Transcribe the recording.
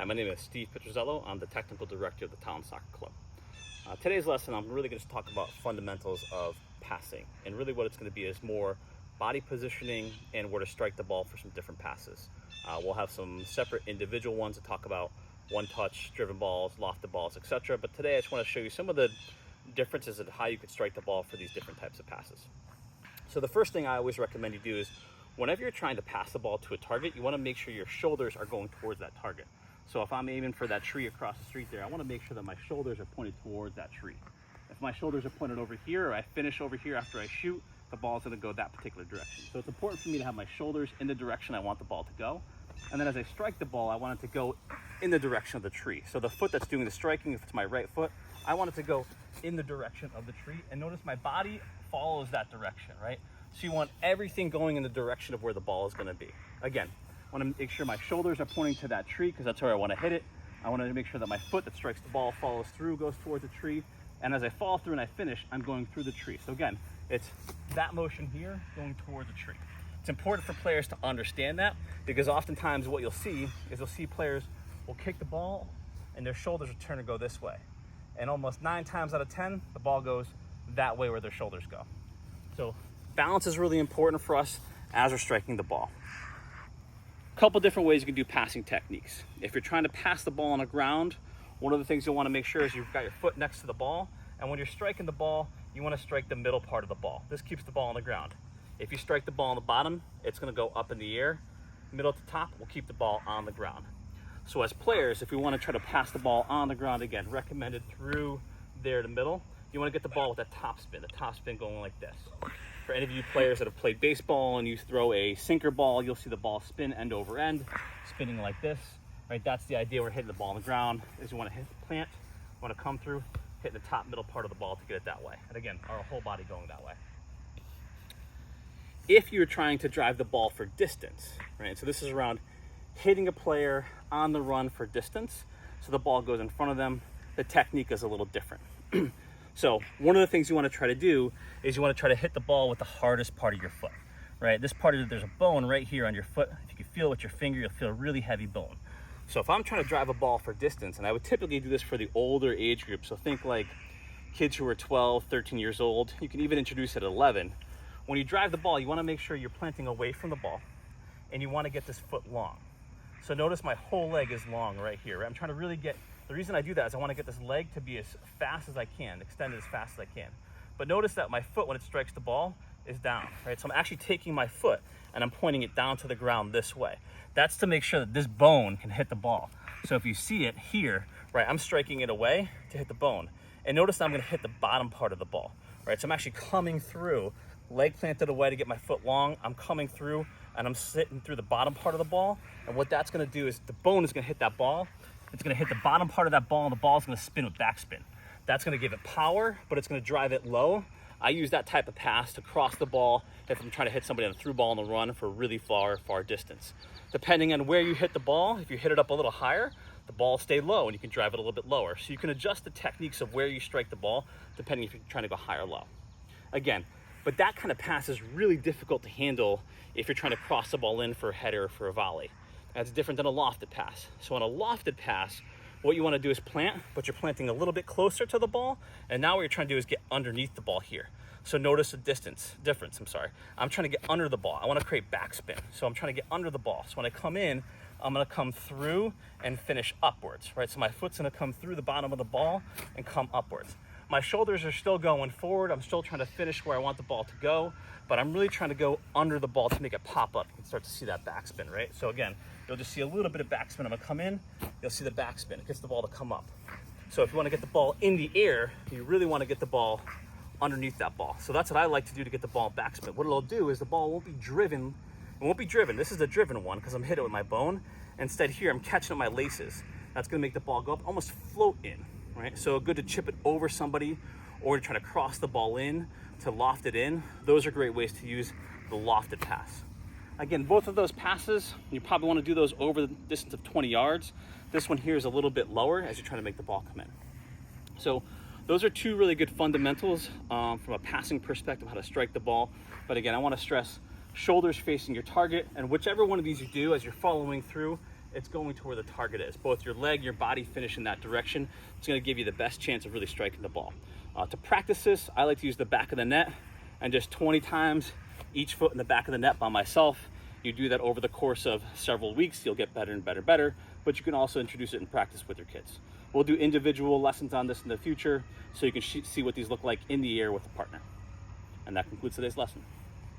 Hi, my name is Steve Petrozello. I'm the Technical Director of the Tolland Soccer Club. Today's lesson, I'm really going to talk about fundamentals of passing, and really what it's going to be is more body positioning and where to strike the ball for some different passes. We'll have some separate individual ones to talk about one-touch, driven balls, lofted balls, etc. But today I just want to show you some of the differences of how you could strike the ball for these different types of passes. So the first thing I always recommend you do is whenever you're trying to pass the ball to a target, you want to make sure your shoulders are going towards that target. So if I'm aiming for that tree across the street there, I want to make sure that my shoulders are pointed towards that tree. If my shoulders are pointed over here, or I finish over here after I shoot, the ball's going to go that particular direction. So it's important for me to have my shoulders in the direction I want the ball to go. And then as I strike the ball, I want it to go in the direction of the tree. So the foot that's doing the striking, if it's my right foot, I want it to go in the direction of the tree. And notice my body follows that direction, right? So you want everything going in the direction of where the ball is going to be. Again, I want to make sure my shoulders are pointing to that tree because that's where I want to hit it. I want to make sure that my foot that strikes the ball follows through, goes towards the tree. And as I follow through and I finish, I'm going through the tree. So again, it's that motion here going towards the tree. It's important for players to understand that because oftentimes what you'll see is players will kick the ball and their shoulders will turn and go this way. And almost 9 times out of 10, the ball goes that way where their shoulders go. So balance is really important for us as we're striking the ball. A couple different ways you can do passing techniques. If you're trying to pass the ball on the ground, one of the things you'll want to make sure is you've got your foot next to the ball, and when you're striking the ball, you want to strike the middle part of the ball. This keeps the ball on the ground. If you strike the ball on the bottom, it's going to go up in the air. Middle to top will keep the ball on the ground. So as players, if we want to try to pass the ball on the ground, again, recommended through there to middle, you want to get the ball with that top spin, the top spin going like this. For any of you players that have played baseball and you throw a sinker ball, you'll see the ball spin end over end, spinning like this, right? That's the idea. We're hitting the ball on the ground is you want to hit the plant, you want to come through, hitting the top middle part of the ball to get it that way. And again, our whole body going that way. If you're trying to drive the ball for distance, right? So this is around hitting a player on the run for distance. So the ball goes in front of them. The technique is a little different. So one of the things you want to try to do is you want to try to hit the ball with the hardest part of your foot, right? This part of there's a bone right here on your foot. If you can feel it with your finger, you'll feel a really heavy bone. So if I'm trying to drive a ball for distance, and I would typically do this for the older age group, so think like kids who are 12, 13 years old. You can even introduce it at 11. When you drive the ball, you want to make sure you're planting away from the ball, and you want to get this foot long. So notice my whole leg is long right here, right? I'm trying to really get, the reason I do that is I want to get this leg to be as fast as I can, extended as fast as I can. But notice that my foot, when it strikes the ball, is down, right? So I'm actually taking my foot and I'm pointing it down to the ground this way. That's to make sure that this bone can hit the ball. So if you see it here, right, I'm striking it away to hit the bone. And notice that I'm going to hit the bottom part of the ball, right? So I'm actually coming through, leg planted away to get my foot long. I'm coming through and I'm sitting through the bottom part of the ball. And what that's going to do is the bone is going to hit that ball. It's going to hit the bottom part of that ball, and the ball is going to spin with backspin. That's going to give it power, but it's going to drive it low. I use that type of pass to cross the ball if I'm trying to hit somebody on a through ball on the run for really far distance. Depending on where you hit the ball, if you hit it up a little higher, the ball will stay low and you can drive it a little bit lower. So you can adjust the techniques of where you strike the ball depending if you're trying to go high or low. Again, but that kind of pass is really difficult to handle if you're trying to cross the ball in for a header or for a volley. That's different than a lofted pass. So on a lofted pass, what you want to do is plant, but you're planting a little bit closer to the ball. And now what you're trying to do is get underneath the ball here. So notice the difference. I'm trying to get under the ball. I want to create backspin. So I'm trying to get under the ball. So when I come in, I'm going to come through and finish upwards, right? So my foot's going to come through the bottom of the ball and come upwards. My shoulders are still going forward. I'm still trying to finish where I want the ball to go, but I'm really trying to go under the ball to make it pop up. You can start to see that backspin, right? So again, you'll just see a little bit of backspin. I'm gonna come in, you'll see the backspin. It gets the ball to come up. So if you wanna get the ball in the air, you really wanna get the ball underneath that ball. So that's what I like to do to get the ball backspin. What it'll do is the ball won't be driven. It won't be driven. This is the driven one because I'm hitting it with my bone. Instead here, I'm catching up my laces. That's gonna make the ball go up, almost float in. Right? So good to chip it over somebody or to try to cross the ball in, to loft it in. Those are great ways to use the lofted pass. Again, both of those passes, you probably want to do those over the distance of 20 yards. This one here is a little bit lower as you're trying to make the ball come in. So those are two really good fundamentals from a passing perspective, how to strike the ball. But again, I want to stress shoulders facing your target, and whichever one of these you do as you're following through, it's going to where the target is. Both your leg, your body finish in that direction. It's going to give you the best chance of really striking the ball. To practice this, I like to use the back of the net and just 20 times each foot in the back of the net by myself. You do that over the course of several weeks, you'll get better and better and better, but you can also introduce it in practice with your kids. We'll do individual lessons on this in the future so you can see what these look like in the air with a partner. And that concludes today's lesson.